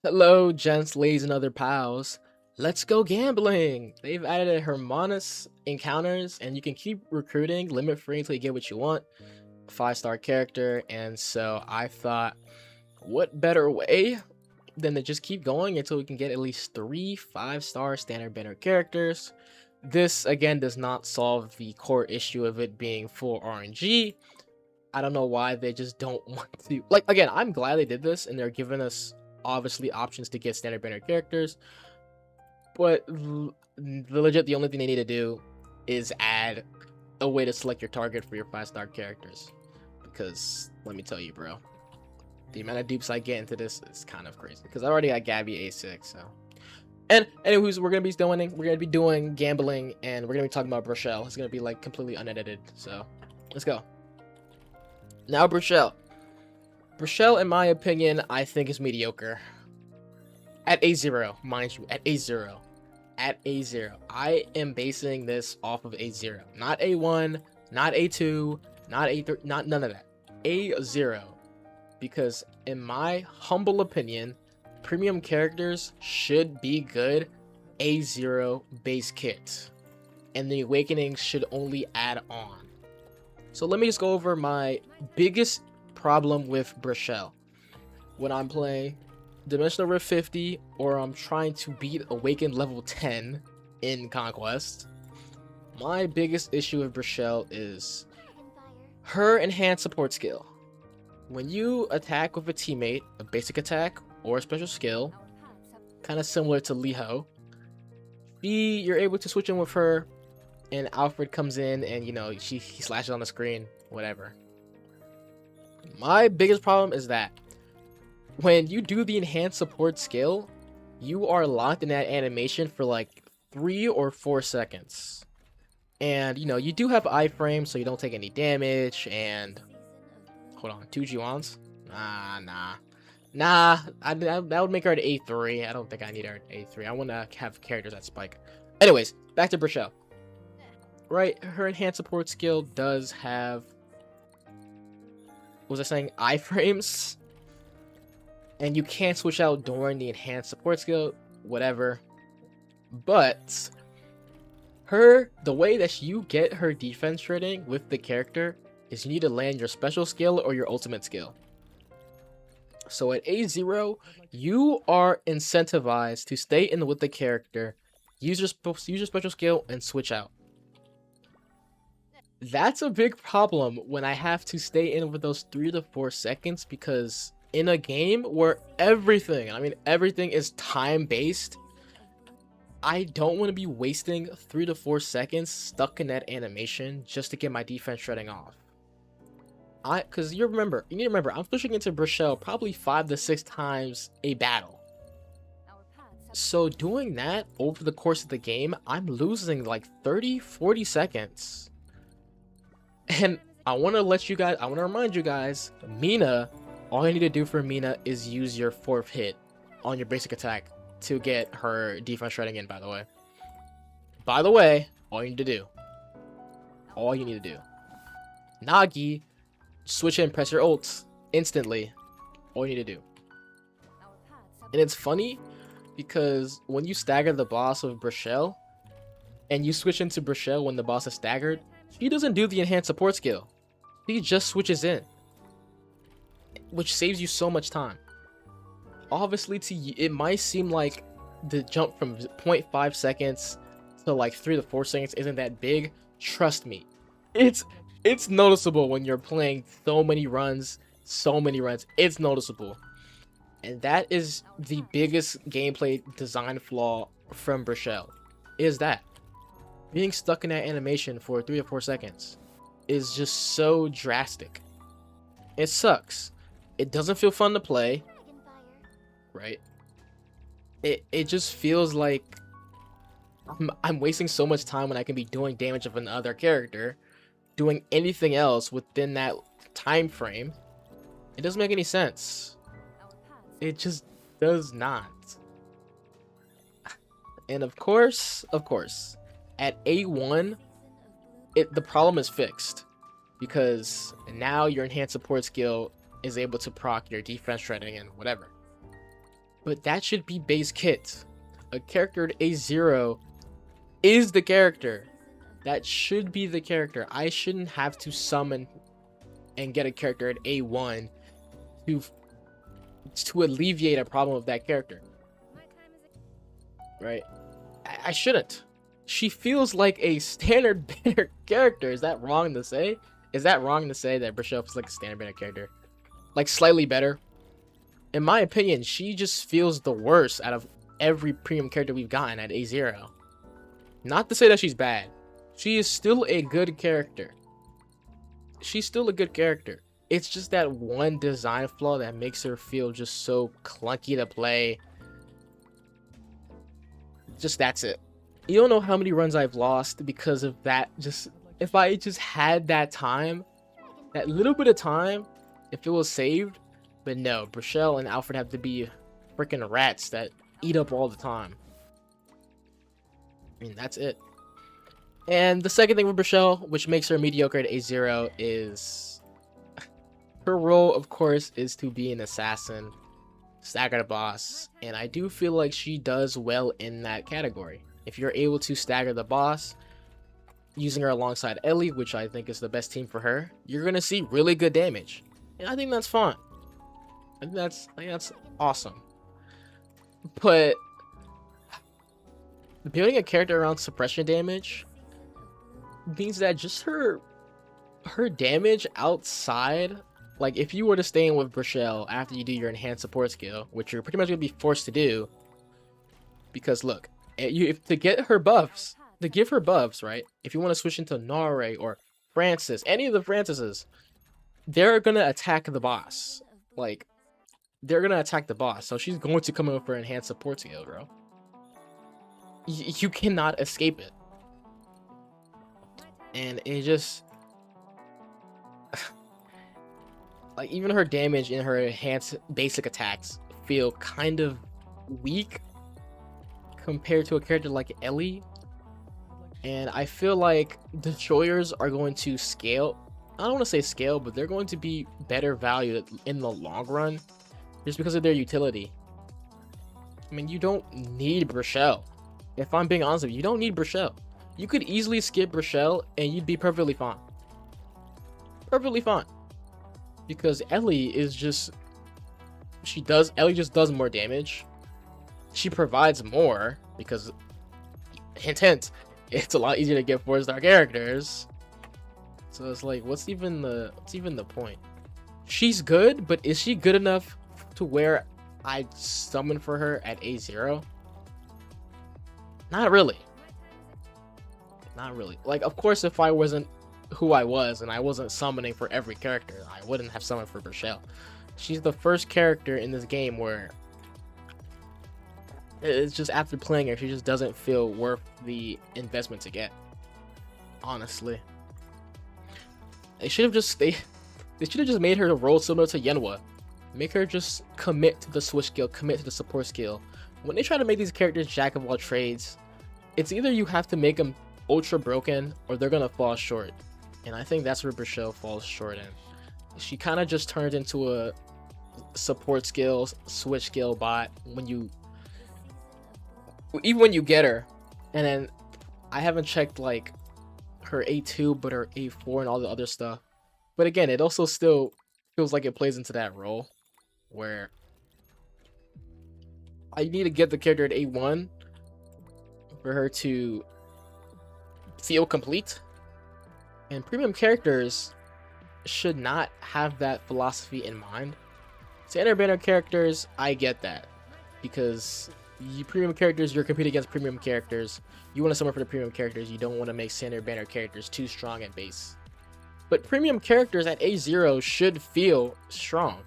Hello, gents, ladies, and other pals. Let's go gambling. They've added a Harmonious Encounters, and you can keep recruiting limit free until you get what you want. 5-star character, and so I thought, what better way than to just keep going until we can get at least 3 5-star standard banner characters. This again does not solve the core issue of it being full RNG. I don't know why they just don't want to. Like, again, I'm glad they did this and they're giving us obviously options to get standard banner characters, but legit the only thing they need to do is add a way to select your target for your 5-star characters, because let me tell you, bro, the amount of dupes I get into this is kind of crazy, because I already got Gabby A6. So, and anyways, we're gonna be doing gambling, and we're gonna be talking about Brisshell. It's gonna be like completely unedited, so let's go. Now Brisshell, in my opinion, I think is mediocre. At A0, mind you, at A0. At A0. I am basing this off of A0. Not A1, not A2, not A3, not none of that. A0. Because in my humble opinion, premium characters should be good A0 base kit. And the awakenings should only add on. So let me just go over my biggest problem with Brisshell when I'm playing Dimensional Rift 50 or I'm trying to beat Awakened level 10 in Conquest. My biggest issue with Brisshell is her enhanced support skill. When you attack with a teammate, a basic attack or a special skill, kind of similar to Liho, you're able to switch in with her, and Alfred comes in and, you know, he slashes on the screen, whatever. My biggest problem is that when you do the enhanced support skill, you are locked in that animation for like 3 or 4 seconds. And, you know, you do have iframe, so you don't take any damage, and... Hold on, 2 G1s? Nah, that would make her at A3. I don't think I need her at A3. I want to have characters that spike. Anyways, back to Brisshell. Right, her enhanced support skill does have... What was I saying? Iframes? And you can't switch out during the enhanced support skill, whatever. But the way that you get her defense rating with the character is you need to land your special skill or your ultimate skill. So at A0, you are incentivized to stay in with the character, use your special skill, and switch out. That's a big problem when I have to stay in with those 3 to 4 seconds, because in a game where everything is time-based, I don't want to be wasting 3 to 4 seconds stuck in that animation just to get my defense shredding off. Because you need to remember, I'm pushing into Brisshell probably 5 to 6 times a battle. So doing that over the course of the game, I'm losing like 30-40 seconds. And I want to remind you guys, Mina, all you need to do for Mina is use your 4th hit on your basic attack to get her defense shredding in, by the way. All you need to do. Nagi, switch in, press your ults instantly. All you need to do. And it's funny because when you stagger the boss with Brisshell and you switch into Brisshell when the boss is staggered, she doesn't do the enhanced support skill. She just switches in, which saves you so much time. Obviously, to you, it might seem like the jump from 0.5 seconds to like 3 to 4 seconds isn't that big. Trust me, it's noticeable when you're playing so many runs. It's noticeable. And that is the biggest gameplay design flaw from Brisshell, is that being stuck in that animation for 3 or 4 seconds is just so drastic. It sucks. It doesn't feel fun to play, right? It just feels like I'm wasting so much time when I can be doing damage of another character, doing anything else within that time frame. It doesn't make any sense. It just does not. And of course, at A1, the problem is fixed, because now your enhanced support skill is able to proc your defense shredding and whatever. but that should be base kit. A character at A0 is the character. That should be the character. I shouldn't have to summon and get a character at A1 to alleviate a problem of that character. Right? I shouldn't. She feels like a standard banner character. Is that wrong to say? Is that wrong to say that Brisshell feels like a standard banner character? Like slightly better? In my opinion, she just feels the worst out of every premium character we've gotten at A0. Not to say that she's bad. She is still a good character. She's still a good character. It's just that one design flaw that makes her feel just so clunky to play. Just that's it. You don't know how many runs I've lost because of that. Just if I just had that time, that little bit of time, if it was saved. But no, Brisshell and Alfred have to be freaking rats that eat up all the time. I mean, that's it. And the second thing with Brisshell, which makes her mediocre at A0, is her role, of course, is to be an assassin, stagger the boss, and I do feel like she does well in that category. If you're able to stagger the boss, using her alongside Ellie, which I think is the best team for her, you're gonna see really good damage, and I think that's fun. I think that's awesome. But building a character around suppression damage means that just her damage outside, like if you were to stay in with Brisshell after you do your enhanced support skill, which you're pretty much gonna be forced to do, because look, to get her buffs, to give her buffs, right? If you want to switch into Nare or Francis, any of the Francises, they're gonna attack the boss. Like, they're gonna attack the boss, so she's going to come in with her enhanced support skill, bro. You cannot escape it. And it just like even her damage in her enhanced basic attacks feel kind of weak compared to a character like Ellie. And I feel like destroyers are going to scale. I don't want to say scale, but they're going to be better valued in the long run just because of their utility. I mean, you don't need Brisshell. If I'm being honest with you, you don't need Brisshell. You could easily skip Brisshell and you'd be perfectly fine. Perfectly fine. Because Ellie is just... Ellie just does more damage. She provides more because... Hint, hint. It's a lot easier to get 4-star characters. So it's like, what's even the point? She's good, but is she good enough to where I'd summon for her at A0? Not really. Not really. Like, of course, if I wasn't who I was and I wasn't summoning for every character, I wouldn't have summoned for Brisshell. She's the first character in this game where it's just after playing her, she just doesn't feel worth the investment to get. Honestly. They should have just made her role similar to Yenwa. Make her just commit to the switch skill, commit to the support skill. When they try to make these characters jack of all trades, it's either you have to make them ultra broken or they're gonna fall short. And I think that's where Brisshell falls short in. She kind of just turns into a support skills, switch skill bot even when you get her. And then I haven't checked like her A2 but her A4 and all the other stuff. But again, it also still feels like it plays into that role where I need to get the character at A1 for her to feel complete. And premium characters should not have that philosophy in mind. Standard banner characters, I get that, because premium characters, you're competing against premium characters. You want to summon for the premium characters. You don't want to make standard banner characters too strong at base. But premium characters at A0 should feel strong.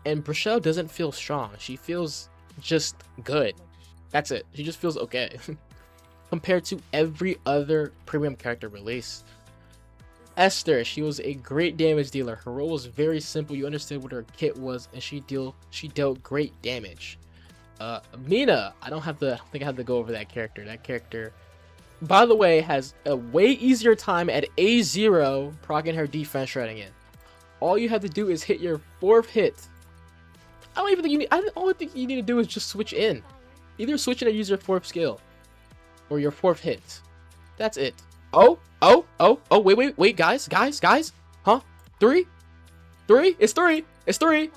And Brisshell doesn't feel strong. She feels just good. That's it. She just feels okay. Compared to every other premium character release. Esther, she was a great damage dealer. Her role was very simple. You understood what her kit was, and she dealt great damage. Mina, I think I have to go over that character. That character, by the way, has a way easier time at A0 proccing her defense shredding in. All you have to do is hit your 4th hit I don't even think you need. I only think you need to do is just switch in. Either switch in or use your 4th skill, or your 4th hit. That's it. Oh, wait, guys, huh? 3, it's 3,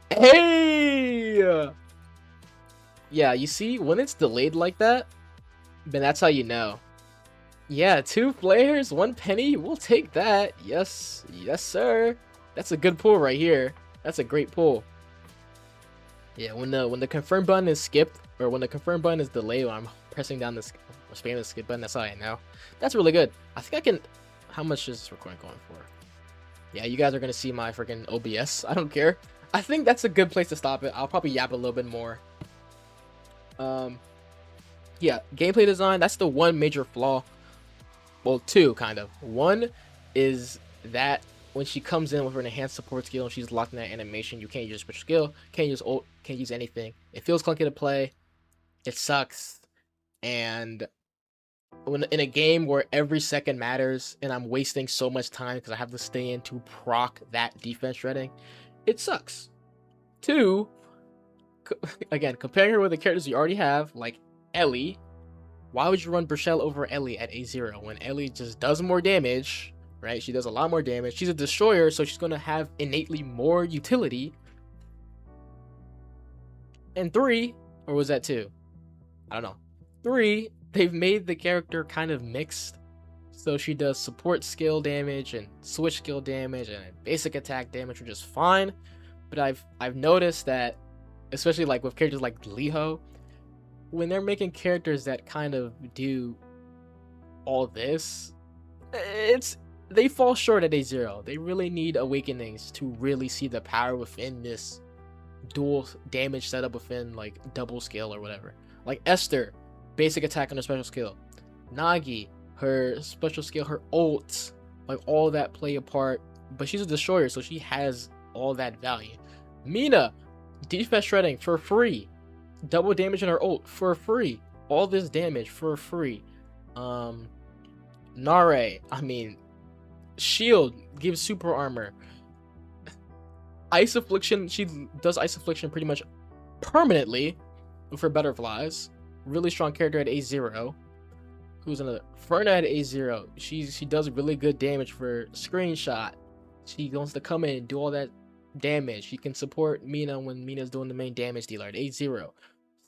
Hey! Yeah, you see, when it's delayed like that, then that's how you know. Yeah, 2 players, 1 penny, we'll take that. Yes, sir. That's a good pull right here. That's a great pull. Yeah, when the confirm button is skipped, or when the confirm button is delayed, when I'm pressing down this, or spamming the skip button, that's how I know. That's really good. I think I can. How much is this recording going for? Yeah, you guys are gonna see my freaking OBS. I don't care. I think that's a good place to stop it. I'll probably yap a little bit more. Yeah, gameplay design. That's the one major flaw. Well, 2 kind of. 1 is that when she comes in with her enhanced support skill and she's locked in that animation, you can't use special skill, can't use ult, can't use anything. It feels clunky to play. It sucks. And when in a game where every second matters and I'm wasting so much time because I have to stay in to proc that defense shredding, it sucks. 2, again, comparing her with the characters you already have, like Ellie. Why would you run Brisshell over Ellie at A0 when Ellie just does more damage, right? She does a lot more damage. She's a destroyer, so she's going to have innately more utility. And 3, or was that 2? I don't know. 3, they've made the character kind of mixed. So she does support skill damage and switch skill damage and basic attack damage, which is fine. But I've noticed that, especially like with characters like Liho, when they're making characters that kind of do all this, they fall short at A0. They really need awakenings to really see the power within this dual damage setup within like double skill or whatever. Like Esther, basic attack on her special skill. Nagi, her special skill, her ult, like all that play a part. But she's a destroyer, so she has all that value. Mina, defense shredding for free. Double damage in her ult for free. All this damage for free. Nare, I mean, shield gives super armor. Ice affliction, she does ice affliction pretty much permanently with her butterflies. Really strong character at A0. Who's another? Ferna at A0. She does really good damage for screenshot. She wants to come in and do all that damage. She can support Mina when Mina's doing the main damage dealer at A0.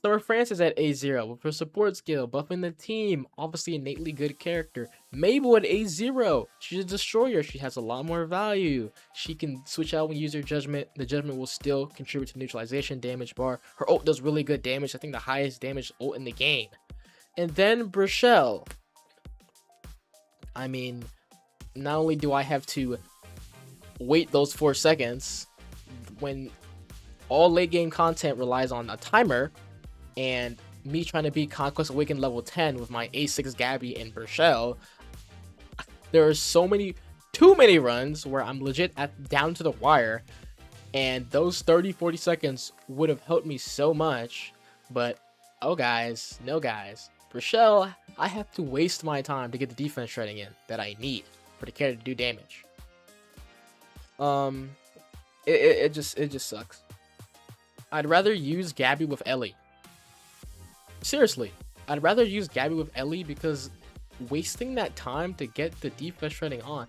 Summer Francis at A0 with her support skill, buffing the team. Obviously innately good character. Mabel at A0. She's a destroyer. She has a lot more value. She can switch out when you use her judgment. The judgment will still contribute to neutralization damage bar. Her ult does really good damage. I think the highest damage ult in the game. And then Brisshell. I mean, not only do I have to wait those 4 seconds when all late game content relies on a timer, and me trying to beat Conquest Awakened level 10 with my A6 Gabby and Brisshell, there are too many runs where I'm legit down to the wire, and those 30-40 seconds would have helped me so much. But no guys, Brisshell, I have to waste my time to get the defense shredding in that I need for the character to do damage. It just sucks. I'd rather use Gabby with Ellie. Seriously, I'd rather use Gabby with Ellie because wasting that time to get the defense shredding on.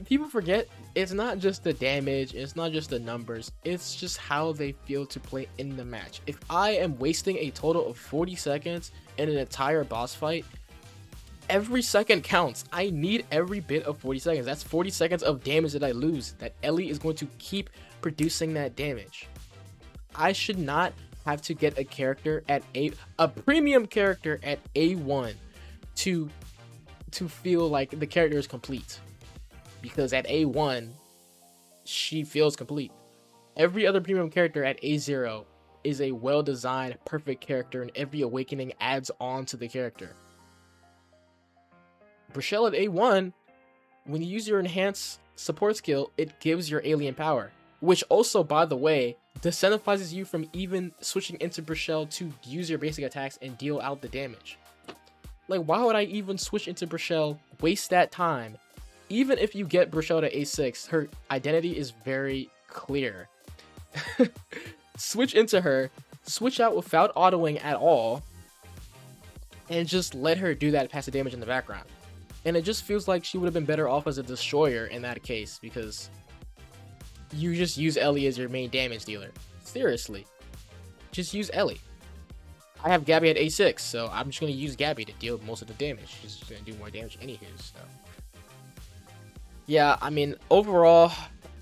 People forget it's not just the damage, it's not just the numbers, it's just how they feel to play in the match. If I am wasting a total of 40 seconds in an entire boss fight, every second counts. I need every bit of 40 seconds. That's 40 seconds of damage that I lose, that Ellie is going to keep producing that damage. I should not have to get a character at a premium character at A1 to feel like the character is complete, because at A1 she feels complete. Every other premium character at A0 is a well-designed, perfect character, and every awakening adds on to the character. Brisshell at A1, when you use your enhanced support skill, it gives your alien power, which also, by the way, disincentivizes you from even switching into Brisshell to use your basic attacks and deal out the damage. Like, why would I even switch into Brisshell, waste that time? Even if you get Brisshell to A6, her identity is very clear. switch into her, switch out without autoing at all, and just let her do that passive damage in the background. And it just feels like she would have been better off as a destroyer in that case, because you just use Ellie as your main damage dealer. Seriously, just use Ellie. I have Gabby at A6, so I'm just going to use Gabby to deal most of the damage. She's just going to do more damage anywho, so. Yeah, I mean, overall,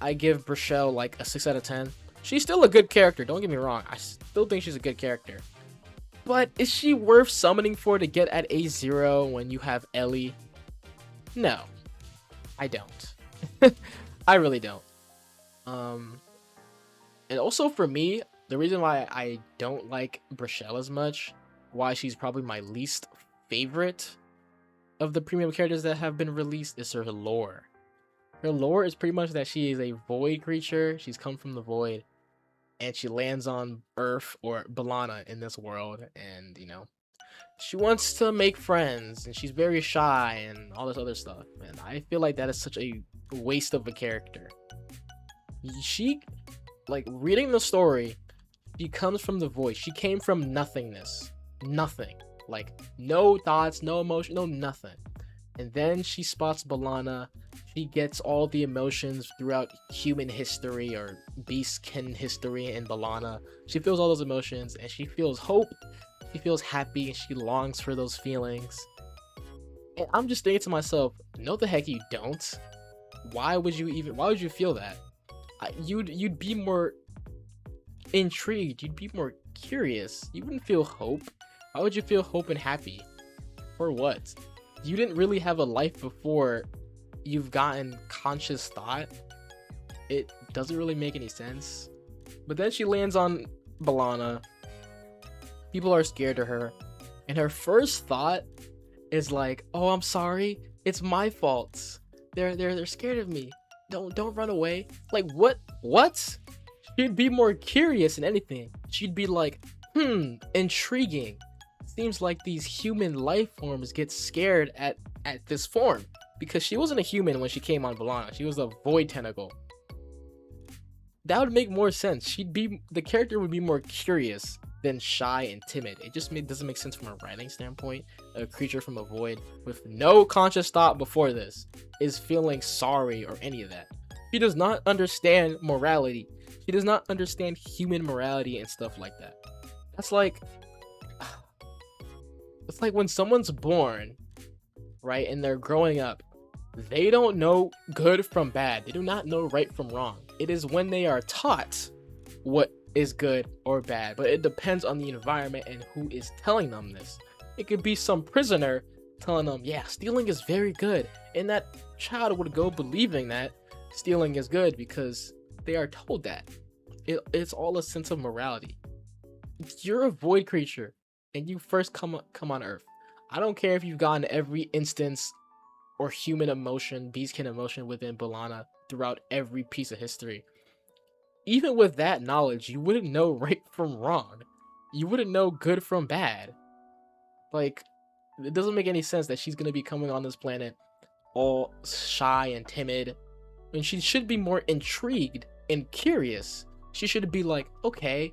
I give Brisshell like a 6 out of 10. She's still a good character, don't get me wrong. I still think she's a good character. But is she worth summoning for to get at A0 when you have Ellie? No, I don't. I really don't. And also for me, the reason why I don't like Brisshell as much, why she's probably my least favorite of the premium characters that have been released, is her lore. Her lore is pretty much that she is a void creature. She's come from the void, and she lands on Earth or Balana in this world, and you know, she wants to make friends, and she's very shy and all this other stuff. And I feel like that is such a waste of a character. She, like, reading the story, she comes from the void. She came from nothingness. Nothing. Like, no thoughts, no emotion, no nothing. And then she spots Balana. She gets all the emotions throughout human history or beastkin history in Balana. She feels all those emotions, and she feels hope. She feels happy, and she longs for those feelings. And I'm just thinking to myself, no the heck you don't. Why would you feel that? You'd be more intrigued, you'd be more curious. You wouldn't feel hope. Why would you feel hope and happy? For what? You didn't really have a life before you've gotten conscious thought. It doesn't really make any sense. But then she lands on Balana. People are scared of her, and her first thought is like, "Oh, I'm sorry. It's my fault. They're scared of me. Don't run away." Like, what? She'd be more curious than anything. She'd be like, intriguing. Seems like these human life forms get scared at this form, because she wasn't a human when she came on Balana. She was a void tentacle. That would make more sense. The character would be more curious than shy and timid. It just doesn't make sense from a writing standpoint. A creature from a void with no conscious thought before this is feeling sorry or any of that. She does not understand morality. She does not understand human morality and stuff like that. That's like, it's like when someone's born, right, and they're growing up, they don't know good from bad. They do not know right from wrong. It is when they are taught what is good or bad, but it depends on the environment and who is telling them this. It could be some prisoner telling them, yeah, stealing is very good, and that child would go believing that stealing is good because they are told that. It's all a sense of morality. You're a void creature, and you first come on Earth. I don't care if you've gotten every instance or human emotion, beastkin emotion within Balana throughout every piece of history. Even with that knowledge, you wouldn't know right from wrong. You wouldn't know good from bad. Like, it doesn't make any sense that she's going to be coming on this planet all shy and timid, and she should be more intrigued and curious. She should be like, okay,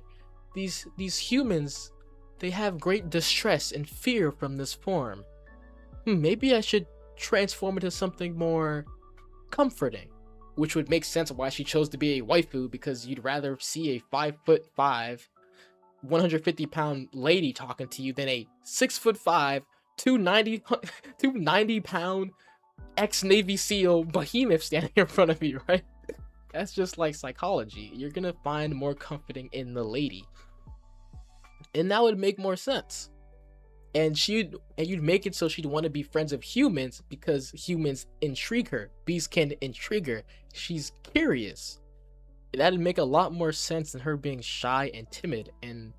these humans, they have great distress and fear from this form. Maybe I should transform into something more comforting. Which would make sense why she chose to be a waifu, because you'd rather see a 5'5", 150-pound lady talking to you than a 6'5", 290-pound ex-Navy SEAL behemoth standing in front of you, right? That's just like psychology. You're gonna find more comforting in the lady, and that would make more sense. And you'd make it so she'd want to be friends of humans because humans intrigue her. Beasts can intrigue her. She's curious. That'd make a lot more sense than her being shy and timid, and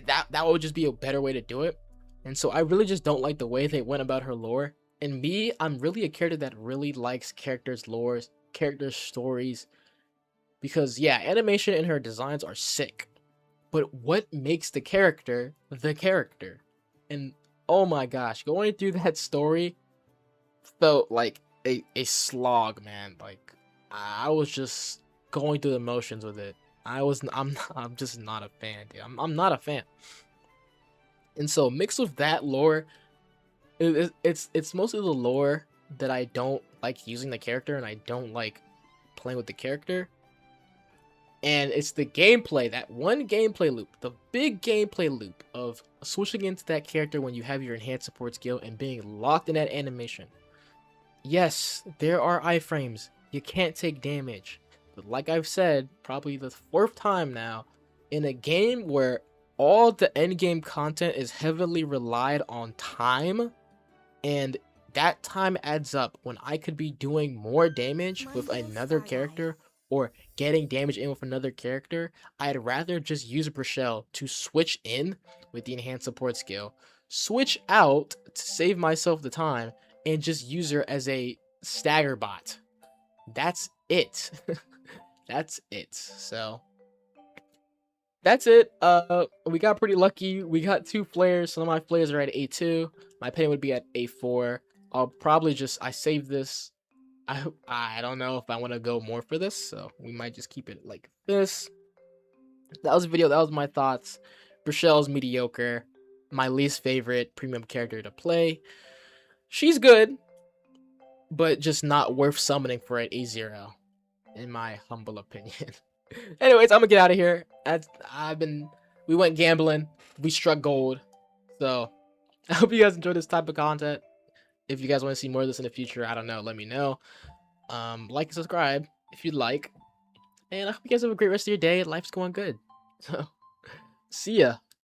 that would just be a better way to do it. And so I really just don't like the way they went about her lore. And me, I'm really a character that really likes characters' lores, characters' stories, because yeah, animation and her designs are sick. But what makes the character? And oh my gosh, going through that story felt like a slog, man. Like, I was just going through the motions with it. I'm just not a fan, dude. I'm not a fan. And so mixed with that lore, it's mostly the lore that I don't like using the character, and I don't like playing with the character. And it's the gameplay, that one gameplay loop, the big gameplay loop of switching into that character when you have your enhanced support skill and being locked in that animation. Yes, there are iframes. You can't take damage. But like I've said, probably the 4th time now, in a game where all the endgame content is heavily relied on time, and that time adds up when I could be doing more damage with another character or getting damage in with another character, I'd rather just use Brisshell to switch in with the enhanced support skill, switch out to save myself the time, and just use her as a stagger bot. That's it. That's it. So that's it. We got pretty lucky. We got 2 flares. Some of my flares are at A2. My pain would be at A4. I'll probably just, I save this. I don't know if I want to go more for this, so we might just keep it like this. That was a video. That was my thoughts. Brisshell's mediocre. My least favorite premium character to play. She's good, but just not worth summoning for an A0, in my humble opinion. Anyways, I'm gonna get out of here. We went gambling. We struck gold. So I hope you guys enjoyed this type of content. If you guys want to see more of this in the future, I don't know, let me know. Like and subscribe if you'd like. And I hope you guys have a great rest of your day. Life's going good. So, see ya.